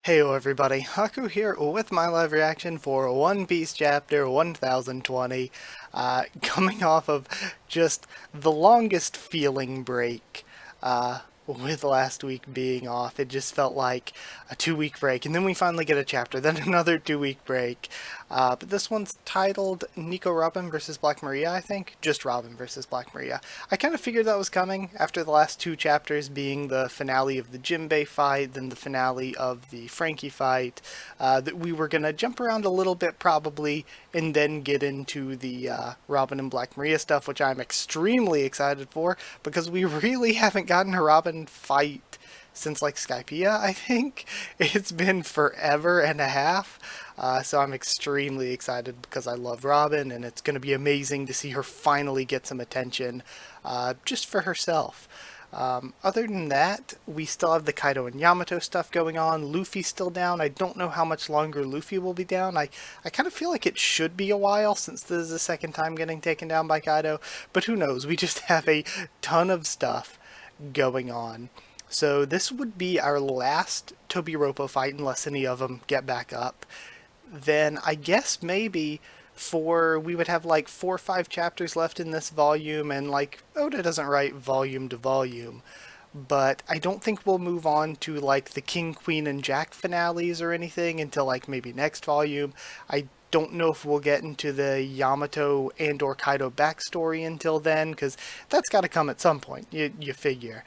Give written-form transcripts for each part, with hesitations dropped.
Heyo everybody, Haku here with my live reaction for One Piece chapter 1020, coming off of just the longest feeling break, with last week being off. It just felt like a 2 week break, and then we finally get a chapter, then another 2 week break. But this one's titled Nico Robin versus Black Maria, I think. Just Robin versus Black Maria. I kind of figured that was coming after the last two chapters being the finale of the Jinbei fight, then the finale of the Frankie fight, that we were going to jump around a little bit probably, and then get into the Robin and Black Maria stuff, which I'm extremely excited for, because we really haven't gotten a Robin fight since like Skypiea, I think. It's been forever and a half, so I'm extremely excited because I love Robin, and it's going to be amazing to see her finally get some attention, just for herself. Other than that, we still have the Kaido and Yamato stuff going on. Luffy's still down. I don't know how much longer Luffy will be down. I kind of feel like it should be a while since this is the second time getting taken down by Kaido, but who knows? We just have a ton of stuff going on. So this would be our last Tobiropo fight unless any of them get back up. Then I guess maybe we would have like 4 or 5 chapters left in this volume, and like Oda doesn't write volume to volume. But I don't think we'll move on to like the King, Queen, and Jack finales or anything until like maybe next volume. I don't know if we'll get into the Yamato and or Kaido backstory until then, because that's got to come at some point, you figure.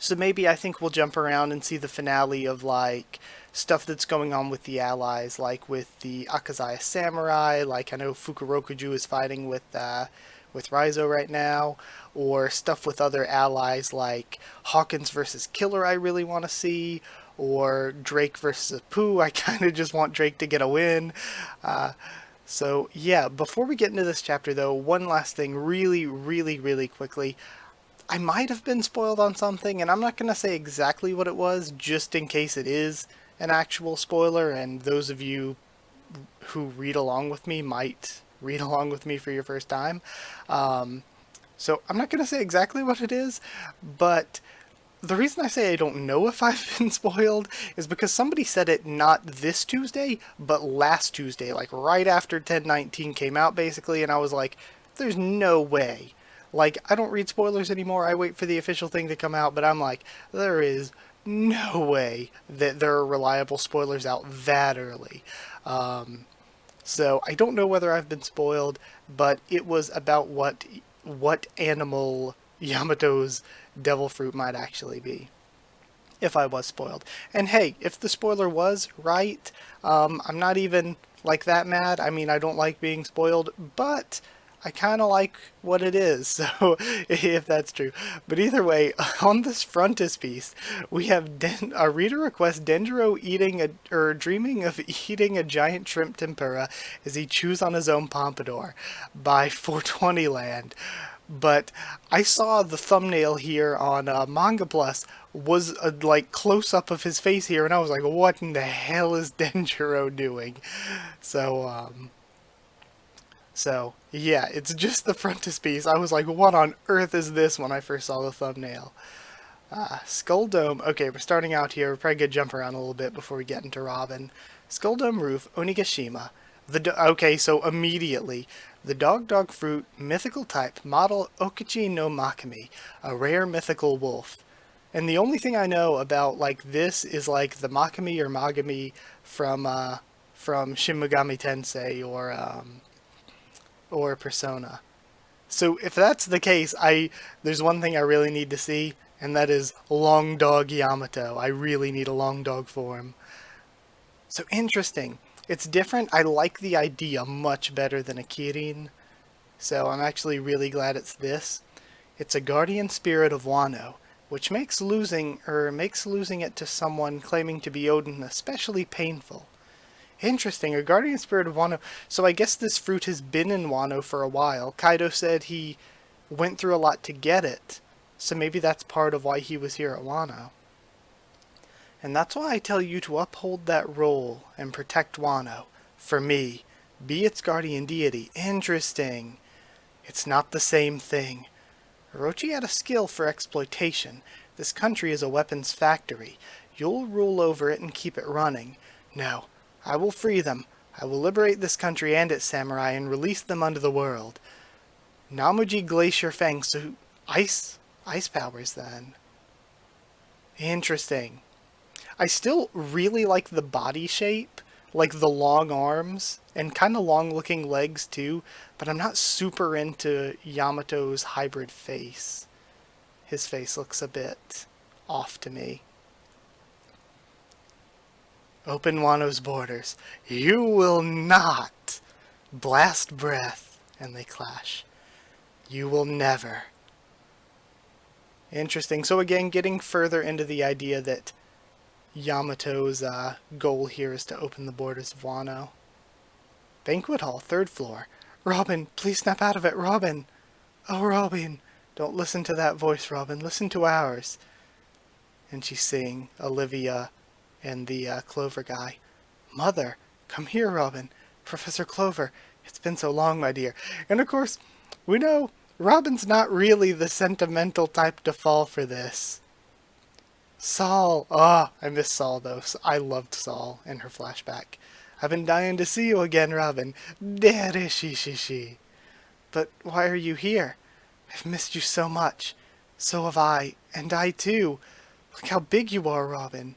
So maybe I think we'll jump around and see the finale of like stuff that's going on with the allies, like with the Akazaya Samurai, like I know Fukurokuju is fighting with Raizo right now, or stuff with other allies like Hawkins versus Killer I really want to see, or Drake versus Apu. I kind of just want Drake to get a win. So yeah, before we get into this chapter though, one last thing really quickly. I might have been spoiled on something, and I'm not going to say exactly what it was, just in case it is an actual spoiler, and those of you who read along with me might read along with me for your first time. So I'm not going to say exactly what it is, but the reason I say I don't know if I've been spoiled is because somebody said it not this Tuesday, but last Tuesday, like right after 1019 came out, basically, and I was like, there's no way. Like, I don't read spoilers anymore, I wait for the official thing to come out, but I'm like, there is no way that there are reliable spoilers out that early. So I don't know whether I've been spoiled, but it was about what animal Yamato's devil fruit might actually be, if I was spoiled. And hey, if the spoiler was right, I'm not even like that mad. I mean, I don't like being spoiled, but I kind of like what it is, so if that's true. But either way, on this frontispiece, we have a reader requests Denjiro dreaming of eating a giant shrimp tempura as he chews on his own pompadour by 420 Land. But I saw the thumbnail here on Manga Plus was a like close-up of his face here, and I was like, what in the hell is Denjiro doing? So, yeah, it's just the frontispiece. I was like, what on earth is this when I first saw the thumbnail? Skull Dome. Okay, we're starting out here. We're probably going to jump around a little bit before we get into Robin. Skull Dome Roof, Onigashima. Okay, so immediately. The dog fruit, mythical type, model Okichi no Makami, a rare mythical wolf. And the only thing I know about, like, this is, like, the Makami or Magami from Shin Megami Tensei or Persona. So if that's the case, there's one thing I really need to see, and that is Long Dog Yamato. I really need a long dog form. So interesting. It's different. I like the idea much better than a Kirin. So I'm actually really glad it's this. It's a guardian spirit of Wano, which makes losing it to someone claiming to be Odin especially painful. Interesting, a guardian spirit of Wano. So I guess this fruit has been in Wano for a while. Kaido said he went through a lot to get it. So maybe that's part of why he was here at Wano. And that's why I tell you to uphold that role and protect Wano. For me, be its guardian deity. Interesting. It's not the same thing. Orochi had a skill for exploitation. This country is a weapons factory. You'll rule over it and keep it running. No, I will free them. I will liberate this country and its samurai and release them unto the world. Namuji Glacier Fang, so ice powers then. Interesting. I still really like the body shape, like the long arms, and kind of long looking legs too, but I'm not super into Yamato's hybrid face. His face looks a bit off to me. Open Wano's borders. You will not! Blast breath, and they clash. You will never. Interesting. So again, getting further into the idea that Yamato's goal here is to open the borders of Wano. Banquet hall, 3rd floor. Robin, please snap out of it, Robin! Oh, Robin! Don't listen to that voice, Robin. Listen to ours. And she's seeing Olivia and the Clover guy. Mother, come here, Robin. Professor Clover, it's been so long, my dear. And of course, we know Robin's not really the sentimental type to fall for this. Saul. Ah, I miss Saul, though. I loved Saul in her flashback. I've been dying to see you again, Robin. Dere she. But why are you here? I've missed you so much. So have I. And I, too. Look how big you are, Robin.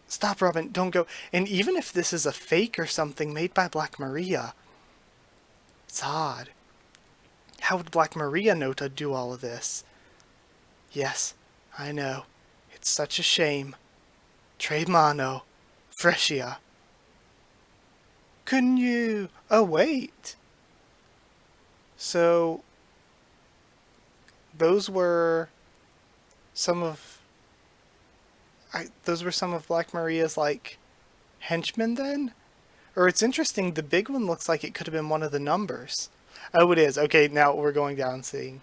Stop, Robin. Don't go. And even if this is a fake or something made by Black Maria, it's odd. How would Black Maria know to do all of this? Yes, I know. It's such a shame. Tre mano. Fresia. Couldn't you... Oh, wait. So... Those were some of Black Maria's, like, henchmen then? Or it's interesting, the big one looks like it could have been one of the numbers. Oh, it is. Okay, now we're going down seeing.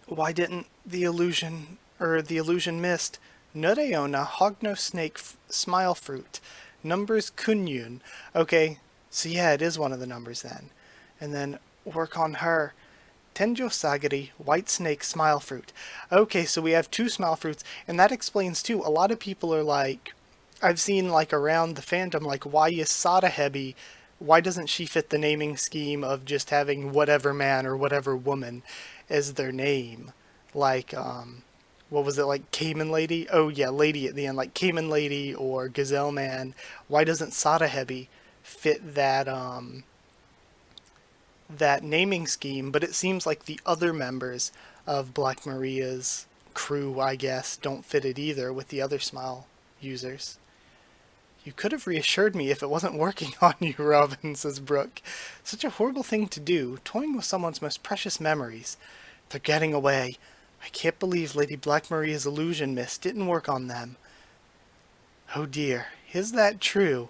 Why didn't the illusion missed? Nure-onna, Hogno Snake, Smile Fruit. Numbers Kunyun. Okay, so yeah, it is one of the numbers then. And then work on her. Tenjo-sagari, White Snake, Smile Fruit. Okay, so we have 2 Smile Fruits, and that explains too. A lot of people are like, I've seen like around the fandom, like, why is Sadahebi, why doesn't she fit the naming scheme of just having whatever man or whatever woman as their name? Like, what was it, like Cayman Lady? Oh yeah, Lady at the end, like Cayman Lady or Gazelle Man. Why doesn't Sadahebi fit that, that naming scheme? But it seems like the other members of Black Maria's crew, I guess, don't fit it either with the other Smile users. You could have reassured me if it wasn't working on you, Robin, says Brook. Such a horrible thing to do, toying with someone's most precious memories. They're getting away. I can't believe Lady Black Maria's illusion mist didn't work on them. Oh dear, is that true?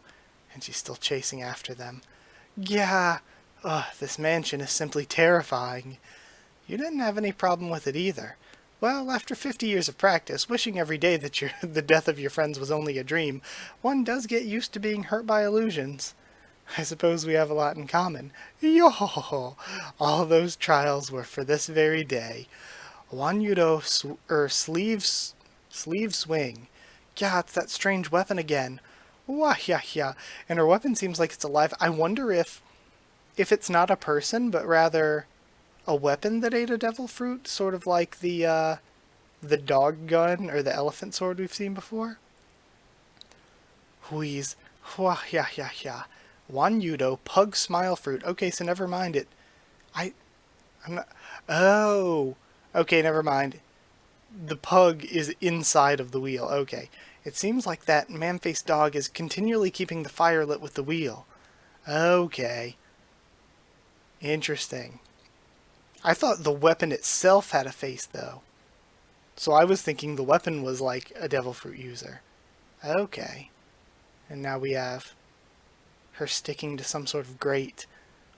And she's still chasing after them. Yeah, this mansion is simply terrifying. You didn't have any problem with it either. Well, after 50 years of practice, wishing every day that the death of your friends was only a dream, one does get used to being hurt by illusions. I suppose we have a lot in common. Yo! All those trials were for this very day. Wanyudo sleeve swing. Yeah, it's that strange weapon again. Wah yeah. And her weapon seems like it's alive. I wonder if it's not a person, but rather a weapon that ate a devil fruit, sort of like the dog gun or the elephant sword we've seen before. Wheeze. Wah yeah. Wanyudo pug smile fruit. Okay, so never mind it. I'm not... Oh! Okay, never mind. The pug is inside of the wheel. Okay. It seems like that man-faced dog is continually keeping the fire lit with the wheel. Okay. Interesting. I thought the weapon itself had a face, though. So I was thinking the weapon was like a devil fruit user. Okay. And now we have her sticking to some sort of grate.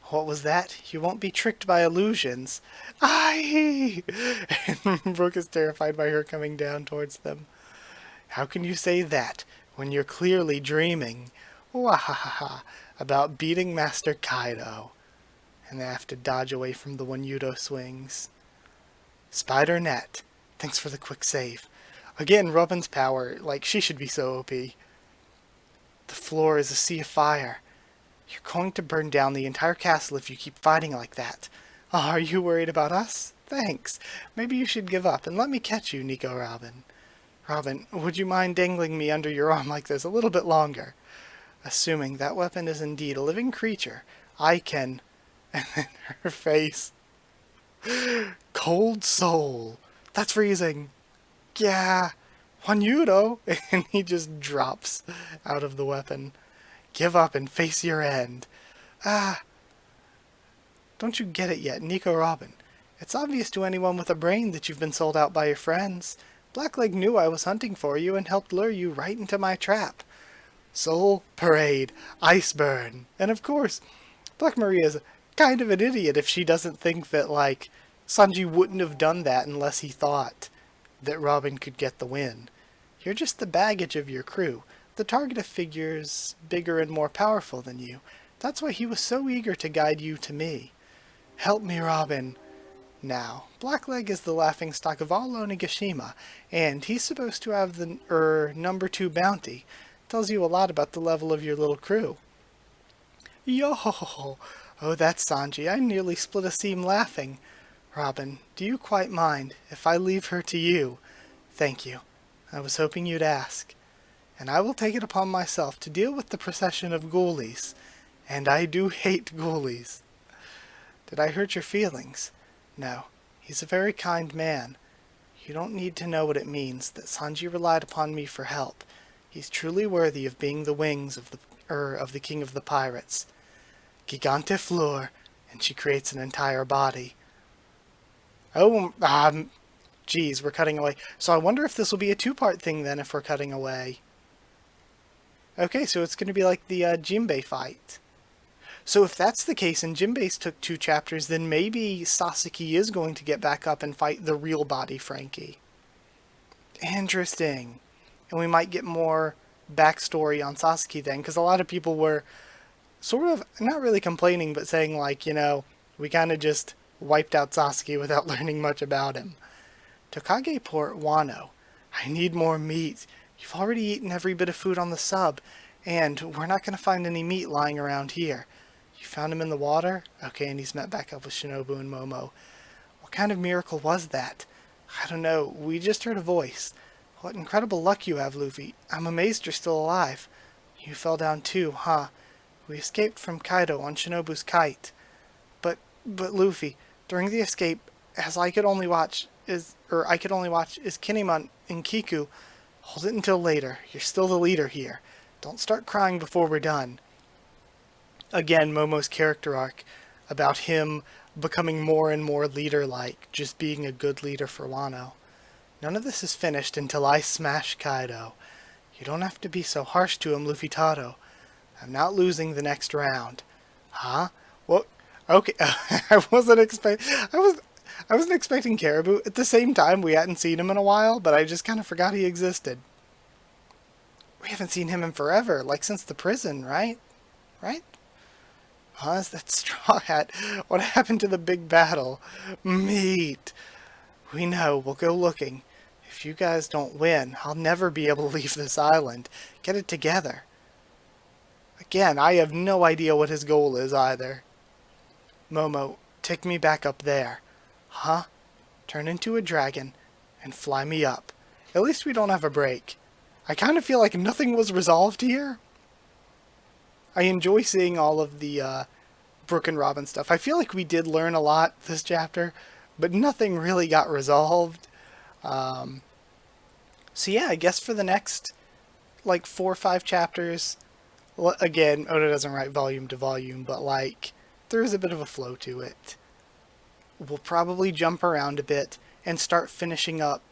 What was that? You won't be tricked by illusions. Aye! And Brook is terrified by her coming down towards them. How can you say that when you're clearly dreaming? Wahahaha! About beating Master Kaido. And they have to dodge away from the Wanyudo swings. Spider net. Thanks for the quick save. Again, Robin's power, like, she should be so OP. The floor is a sea of fire. You're going to burn down the entire castle if you keep fighting like that. Oh, are you worried about us? Thanks. Maybe you should give up and let me catch you, Nico Robin. Robin, would you mind dangling me under your arm like this a little bit longer? Assuming that weapon is indeed a living creature, I can... And then her face. Cold soul. That's freezing. Yeah. Juanyudo. And he just drops out of the weapon. Give up and face your end. Ah. Don't you get it yet, Nico Robin? It's obvious to anyone with a brain that you've been sold out by your friends. Blackleg knew I was hunting for you and helped lure you right into my trap. Soul, parade, ice burn. And of course, Black Maria's kind of an idiot if she doesn't think that, like, Sanji wouldn't have done that unless he thought that Robin could get the win. You're just the baggage of your crew, the target of figures bigger and more powerful than you. That's why he was so eager to guide you to me. Help me, Robin. Now, Blackleg is the laughingstock of all Onigashima, and he's supposed to have the number 2 bounty. Tells you a lot about the level of your little crew. Yo! Oh, that's Sanji. I nearly split a seam laughing. Robin, do you quite mind if I leave her to you? Thank you. I was hoping you'd ask. And I will take it upon myself to deal with the procession of ghoulies. And I do hate ghoulies. Did I hurt your feelings? No. He's a very kind man. You don't need to know what it means that Sanji relied upon me for help. He's truly worthy of being the wings of the king of the pirates. Gigante fleur, and she creates an entire body. Oh, geez, we're cutting away. So I wonder if this will be a 2-part thing then if we're cutting away. Okay, so it's going to be like the Jinbei fight. So if that's the case and Jinbei's took 2 chapters, then maybe Sasaki is going to get back up and fight the real body Frankie. Interesting. And we might get more backstory on Sasaki then, because a lot of people were sort of, not really complaining, but saying like, you know, we kind of just wiped out Sasaki without learning much about him. Tokage Port Wano. I need more meat. You've already eaten every bit of food on the sub, and we're not going to find any meat lying around here. You found him in the water? Okay, and he's met back up with Shinobu and Momo. What kind of miracle was that? I don't know. We just heard a voice. What incredible luck you have, Luffy. I'm amazed you're still alive. You fell down too, huh? We escaped from Kaido on Shinobu's kite. But Luffy, during the escape, I could only watch is Kinemon and Kiku. Hold it until later. You're still the leader here. Don't start crying before we're done. Again, Momo's character arc about him becoming more and more leader-like, just being a good leader for Wano. None of this is finished until I smash Kaido. You don't have to be so harsh to him, Luffy Taro. I'm not losing the next round. Huh? What? Okay, I wasn't expecting Caribou. At the same time, we hadn't seen him in a while, but I just kind of forgot he existed. We haven't seen him in forever, like since the prison, right? Right? Huh, is that Straw Hat? What happened to the big battle? Meat! We know, we'll go looking. If you guys don't win, I'll never be able to leave this island. Get it together. Again, I have no idea what his goal is either. Momo, take me back up there. Huh? Turn into a dragon and fly me up. At least we don't have a break. I kind of feel like nothing was resolved here. I enjoy seeing all of the Brook and Robin stuff. I feel like we did learn a lot this chapter, but nothing really got resolved. So yeah, I guess for the next like 4 or 5 chapters, again, Oda doesn't write volume to volume, but like there is a bit of a flow to it. We'll probably jump around a bit and start finishing up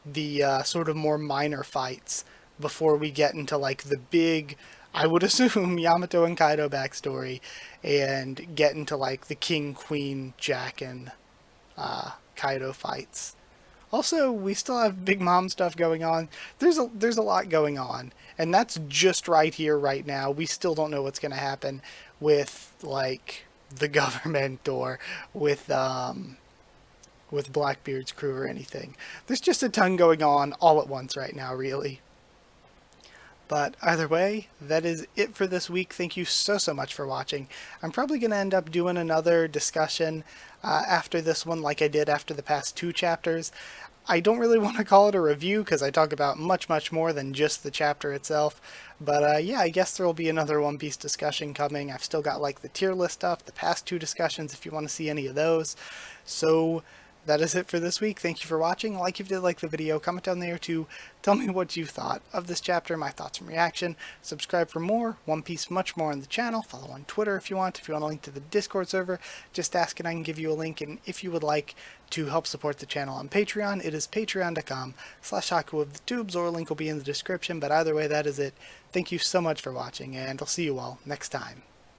the sort of more minor fights before we get into like the big, I would assume, Yamato and Kaido backstory, and get into like the King, Queen, Jack, and Kaido fights. Also, we still have Big Mom stuff going on. There's a lot going on, and that's just right here, right now. We still don't know what's going to happen with like the government or with with Blackbeard's crew or anything. There's just a ton going on all at once right now, really. But either way, that is it for this week. Thank you so much for watching. I'm probably going to end up doing another discussion after this one like I did after the past 2 chapters. I don't really want to call it a review because I talk about much more than just the chapter itself. But yeah, I guess there will be another One Piece discussion coming. I've still got like the tier list stuff, the past 2 discussions if you want to see any of those. So that is it for this week. Thank you for watching. Like if you did like the video, comment down there to tell me what you thought of this chapter, my thoughts and reaction. Subscribe for more One Piece, much more on the channel. Follow on Twitter if you want. If you want a link to the Discord server, just ask and I can give you a link. And if you would like to help support the channel on Patreon, it is patreon.com/Haku of the Tubes, or a link will be in the description. But either way, that is it. Thank you so much for watching, and I'll see you all next time.